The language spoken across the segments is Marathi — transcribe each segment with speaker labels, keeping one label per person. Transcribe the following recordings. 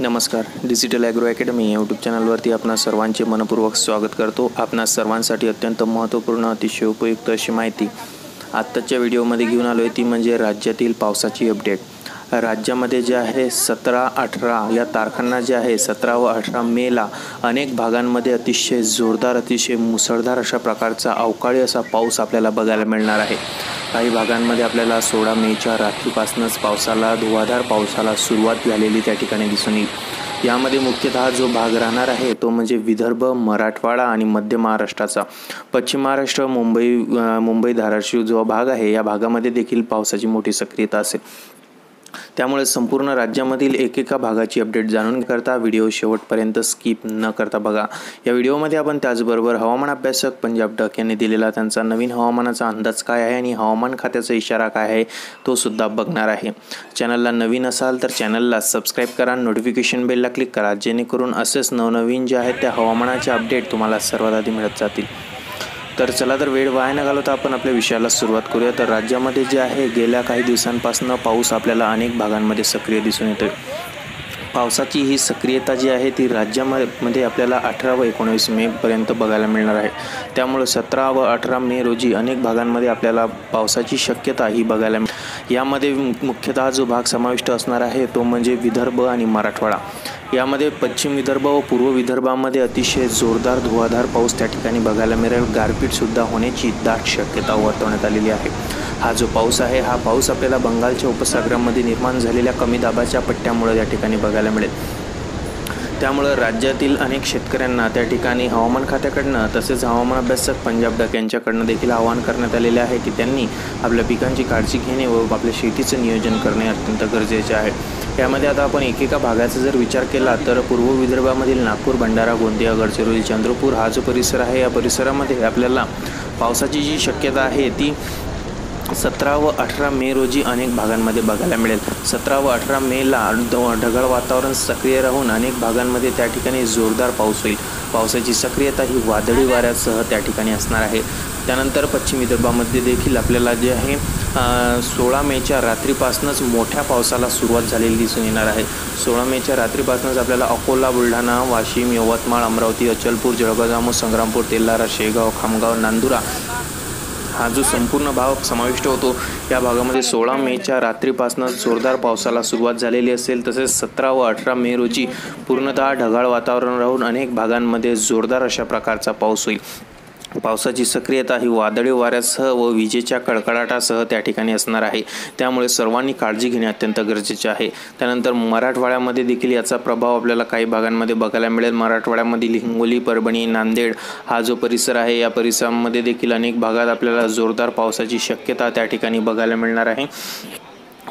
Speaker 1: नमस्कार. डिजिटल ॲग्रो अकॅडमी यूट्यूब चॅनलवरती आपणा सर्वांचे मनपूर्वक स्वागत करतो. आपणा सर्वांसाठी अत्यंत महत्त्वपूर्ण अतिशय उपयुक्त अशी माहिती आत्ताच्या व्हिडिओमध्ये घेऊन आलो आहे, ती म्हणजे राज्यातील पावसाची अपडेट. राज्यामध्ये जे आहे 17-18 या तारखांना जे आहे 17 व 18 मेला अनेक भागांमध्ये अतिशय जोरदार, अतिशय मुसळधार अशा प्रकारचा अवकाळी असा पाऊस आपल्याला बघायला मिळणार आहे. काही भागांमध्ये आपल्याला 16 मेच्या रात्रीपासूनच धुवाधार पावसाला सुरुवात झालेली त्या ठिकाणी दिसून येईल. यामध्ये मुख्यतः जो भाग राहणार आहे तो म्हणजे विदर्भ, मराठवाडा आणि मध्य महाराष्ट्राचा. पश्चिम महाराष्ट्र, मुंबई धाराशिव जो भाग आहे या भागामध्ये देखील पावसाची मोठी सक्रियता असेल. त्यामुळे संपूर्ण राज्यामधील एकेका भागाची अपडेट जाणून करता व्हिडिओ शेवटपर्यंत स्किप न करता बघा. या व्हिडिओमध्ये आपण त्याचबरोबर हवामान अभ्यासक पंजाब डक यांनी दिलेला त्यांचा नवीन हवामानाचा अंदाज काय आहे आणि हवामान खात्याचा इशारा काय आहे तो सुद्धा बघणार आहे. चॅनलला नवीन असाल तर चॅनलला सबस्क्राईब करा, नोटिफिकेशन बेलला क्लिक करा, जेणेकरून असेच नवनवीन जे आहेत त्या हवामानाचे अपडेट तुम्हाला सर्वात आधी मिळत जातील. तर चला तर वेळ वाया न घालवता आपण आपल्या विषयाला सुरुवात करूया. तर राज्यामध्ये जे आहे गेल्या काही दिवसांपासून पाऊस आपल्याला अनेक भागांमध्ये सक्रिय दिसून येतोय. पावसाची ही सक्रियता जी आहे ती राज्यामध्ये आपल्याला 18 व 19 मेपर्यंत बघायला मिळणार आहे. त्यामुळे 17 व 18 मे रोजी अनेक भागांमध्ये आपल्याला पावसाची शक्यता ही बघायला मिळेल. यामध्ये मुख्यतः जो भाग समाविष्ट असणार आहे तो म्हणजे विदर्भ आणि मराठवाडा. यामध्ये पश्चिम विदर्भ व पूर्व विदर्भामध्ये अतिशय जोरदार धुवाधार पाऊस त्या ठिकाणी बघायला मिळेल. गारपीटसुद्धा होण्याची दाट शक्यता वर्तवण्यात आलेली आहे. हा जो पाऊस आहे हा पाऊस आपल्याला बंगालच्या उपसागरामध्ये निर्माण झालेल्या कमी दाबाच्या पट्ट्यामुळे या ठिकाणी बघायला मिळेल. त्यामुळे राज्यातील अनेक शेतकऱ्यांना त्या ठिकाणी हवामान खात्याकडनं तसेच हवामान अभ्यासक पंजाब डक यांच्याकडनं देखील आवाहन करण्यात आलेले आहे की त्यांनी आपल्या पिकांची काळजी घेणे व आपल्या शेतीचं नियोजन करणे अत्यंत गरजेचे आहे. यामध्ये आता आपण एकेका भागाचा जर विचार केला तर पूर्व विदर्भामधील नागपूर, भंडारा, गोंदिया, गडचिरोली, चंद्रपूर हा जो परिसर आहे या परिसरामध्ये आपल्याला पावसाची जी शक्यता आहे ती 17 व 18 मे रोजी अनेक भागांमध्ये बघायला मिळेल. 17 व 18 मेला ढगाळ वातावरण सक्रिय राहून अनेक भागांमध्ये त्या ठिकाणी जोरदार पाऊस होईल. पावसाची सक्रियता ही वादळी वाऱ्यासह त्या ठिकाणी असणार आहे. त्यानंतर पश्चिम विदर्भामध्ये देखील आपल्याला जे आहे 16 मेच्या रात्रीपासूनच मोठ्या पावसाला सुरुवात झालेली दिसून येणार आहे. 16 मेच्या रात्रीपासूनच आपल्याला अकोला, बुलढाणा, वाशिम, यवतमाळ, अमरावती, अचलपूर, जळगाव, जामोद, संग्रामपूर, तेल्हारा, शेगाव, खामगाव, नांदुरा हा जो संपूर्ण भाग समाविष्ट होतो. या भागामध्ये 16 मेच्या रात्रीपासूनच जोरदार पावसाला सुरुवात झालेली असेल. तसेच 17 व 18 मे रोजी पूर्णतः ढगाळ वातावरण राहून अनेक भागांमध्ये जोरदार अशा प्रकारचा पाऊस होईल. पावसाची सक्रियता ही वादळी वाऱ्यासह व विजेच्या कडकडाटासह त्या ठिकाणी असणार आहे. त्यामुळे सर्वांनी काळजी घेणे अत्यंत गरजेचे आहे. त्यानंतर मराठवाड्यामध्ये देखील याचा प्रभाव आपल्याला काही भागांमध्ये बघायला मिळेल. मराठवाड्यामधील हिंगोली, परभणी, नांदेड हा जो परिसर आहे या परिसरामध्ये देखील अनेक भागात आपल्याला जोरदार पावसाची शक्यता त्या ठिकाणी बघायला मिळणार आहे.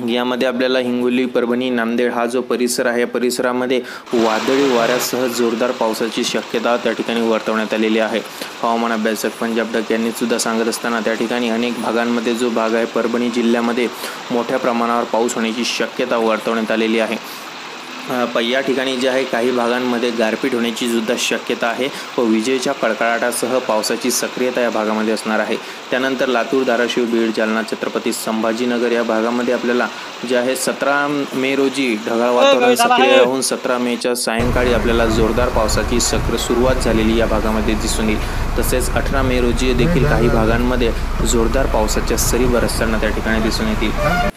Speaker 1: यामध्ये आपल्याला हिंगोली, परभणी, नांदेड हा जो परिसर आहे या परिसरामध्ये वादळी वाऱ्यासह जोरदार पावसाची शक्यता त्या ठिकाणी वर्तवण्यात आलेली आहे. हवामान अभ्यासक पंजाब डक यांनी सुद्धा सांगत असताना त्या ठिकाणी अनेक भागांमध्ये जो भाग आहे परभणी जिल्ह्यामध्ये मोठ्या प्रमाणावर पाऊस होण्याची शक्यता वर्तवण्यात आलेली आहे. या ठिकाणी जे आहे काही भागांमध्ये गारपीट होण्याची सुद्धा शक्यता आहे व विजेच्या कडकडाटासह पावसाची सक्रियता या भागामध्ये असणार आहे. त्यानंतर लातूर, धाराशिव, बीड, जालना, छत्रपती संभाजीनगर या भागामध्ये आपल्याला जे आहे 17 मे रोजी ढगाळ वातावरण सक्रिय राहून 17 मेच्या सायंकाळी आपल्याला जोरदार पावसाची सुरुवात झालेली या भागामध्ये दिसून येईल. तसेच 18 मे रोजी देखील काही भागांमध्ये जोरदार पावसाच्या सरी बरसताना त्या ठिकाणी दिसून येतील.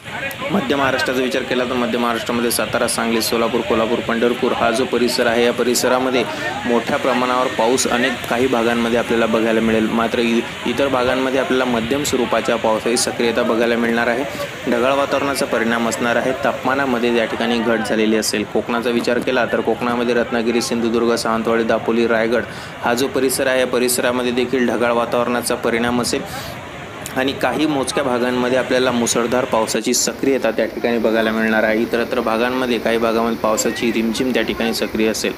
Speaker 1: मध्य महाराष्ट्राचा विचार केला तर मध्य महाराष्ट्रामध्ये सातारा, सांगली, सोलापूर, कोल्हापूर, पंढरपूर हा जो परिसर आहे या परिसरामध्ये मोठ्या प्रमाणावर पाऊस काही भागांमध्ये आपल्याला बघायला मिळेल. मात्र इतर भागांमध्ये आपल्याला मध्यम स्वरूपाच्या पावसाची सक्रियता बघायला मिळणार आहे. ढगाळ वातावरणाचा परिणाम असणार आहे. तापमानामध्ये या ठिकाणी घट झालेली असेल. कोकणाचा विचार केला तर कोकणामध्ये रत्नागिरी, सिंधुदुर्ग, सावंतवाडी, दापोली, रायगड हा जो परिसर आहे या परिसरामध्ये देखील ढगाळ वातावरणाचा परिणाम असेल आणि काही मोजक्या भागांमध्ये आपल्याला मुसळधार पावसाची सक्रियता त्या ठिकाणी बघायला मिळणार आहे. इतरत्र भागांमध्ये काही भागामध्ये पावसाची रिमझिम त्या ठिकाणी सक्रिय असेल.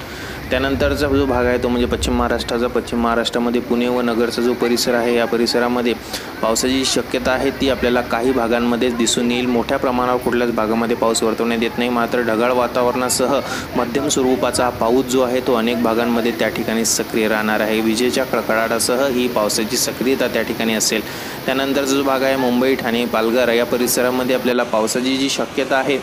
Speaker 1: त्यानंतरचा जो भाग आहे तो म्हणजे पश्चिम महाराष्ट्राचा. पश्चिम महाराष्ट्रामध्ये पुणे व नगरचा जो परिसर आहे या परिसरामध्ये पावसाची शक्यता आहे ती आपल्याला काही भागांमध्ये दिसून येईल. मोठ्या प्रमाणावर कुठल्याच भागामध्ये पाऊस वर्तवण्यात येत नाही. मात्र ढगाळ वातावरणासह मध्यम स्वरूपाचा पाऊस जो आहे तो अनेक भागांमध्ये त्या ठिकाणी सक्रिय राहणार आहे. विजेच्या कडकडाटासह ही पावसाची सक्रियता त्या ठिकाणी असेल. त्यानंतरचा जो भाग आहे मुंबई, ठाणे, पालघर या परिसरामध्ये आपल्याला पावसाची जी शक्यता आहे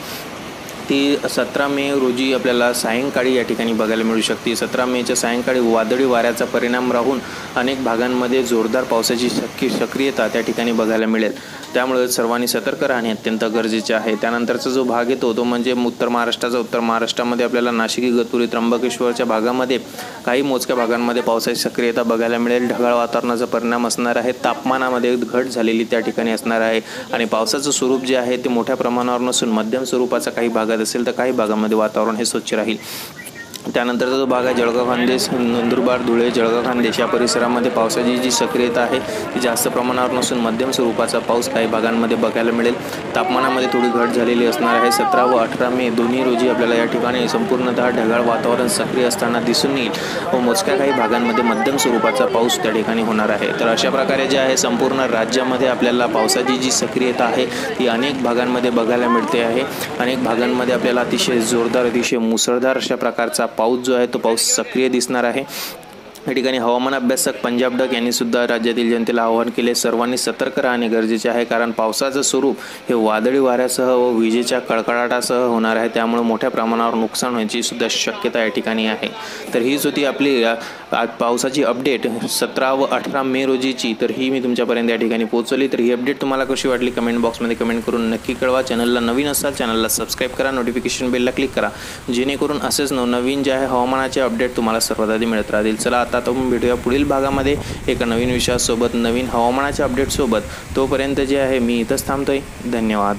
Speaker 1: ती 17 मे रोजी आपल्याला सायंकाळी या ठिकाणी बघायला मिळू शकते। 17 मेच्या सायंकाळी वादळी वाऱ्याचा परिणाम राहून अनेक भागांमध्ये जोरदार पावसाची सक्रियता त्या ठिकाणी बघायला मिळेल। त्यामुळे सर्वांनी सतर्क राहणे अत्यंत गरजेचे आहे। त्यानंतरचा जो भाग येतो तो म्हणजे उत्तर महाराष्ट्रामध्ये आपल्याला नाशिक, इगतपुरी, त्र्यंबकेश्वरच्या भागामध्ये काही मोजक्या भागांमध्ये पावसाची सक्रियता बघायला मिळेल। ढगाळ वातावरणाचा परिणाम असणार आहे। तापमानामध्ये घट झालेली त्या ठिकाणी असणार आहे आणि पावसाचं स्वरूप जे आहे ते मोठ्या प्रमाणावर नसून मध्यम स्वरूपाचा काही भागात असेल तर काही भागामध्ये वातावरण हे स्वच्छ राहील। त्यानंतरचा जो भाग आहे जळगाव खान्देश, नंदुरबार, धुळे, जळगाव खान्देश या परिसरामध्ये पावसाची जी सक्रियता आहे ती जास्त प्रमाणावर नसून मध्यम स्वरूपाचा पाऊस काही भागांमध्ये बघायला मिळेल। तापमानामध्ये थोडी घट झालेली असणार आहे। 17 व 18 मे दोन्ही रोजी आपल्याला या ठिकाणी संपूर्णतः ढगाळ वातावरण सक्रिय असताना दिसून येईल व मोजक्या काही भागांमध्ये मध्यम स्वरूपाचा पाऊस त्या ठिकाणी होणार आहे। तर अशा प्रकारे जे आहे संपूर्ण राज्यामध्ये आपल्याला पावसाची जी सक्रियता आहे ती अनेक भागांमध्ये बघायला मिळते आहे। अनेक भागांमध्ये आपल्याला अतिशय जोरदार, अतिशय मुसळधार अशा प्रकारचा पाऊस जो आहे तो पाऊस सक्रिय दिसणार आहे। या ठिकाणी हवामान अभ्यासक पंजाब डक यांनी सुद्धा राज्यातील जनतेला आवाहन केले, सर्वांनी सतर्क राहणे गरजेचे आहे, कारण पावसाचं स्वरूप हे वादळी वाऱ्यासह व विजेच्या कडकडाटासह होणार आहे। त्यामुळे मोठ्या प्रमाणावर नुकसान होण्याची सुद्धा शक्यता या ठिकाणी आहे। तर हीच होती आपली पावसाची अपडेट 17 व 18 मे रोजीची। तर ही मी तुमच्यापर्यंत या ठिकाणी पोहोचवली। तर ही अपडेट तुम्हाला कशी वाटली कमेंट बॉक्समध्ये कमेंट करून नक्की कळवा। चॅनलला नवीन असाल चॅनलला सबस्क्राईब करा, नोटिफिकेशन बेलला क्लिक करा, जेणेकरून असेच नवनवीन जे आहे हवामानाचे अपडेट तुम्हाला सर्वात आधी मिळत राहतील। चला आता आपण भेटूया पुढील भागामध्ये एका नवीन विषयासोबत, नवीन हवामानाच्या अपडेटसोबत। तोपर्यंत जे आहे मी इथंच थांबतोय। धन्यवाद।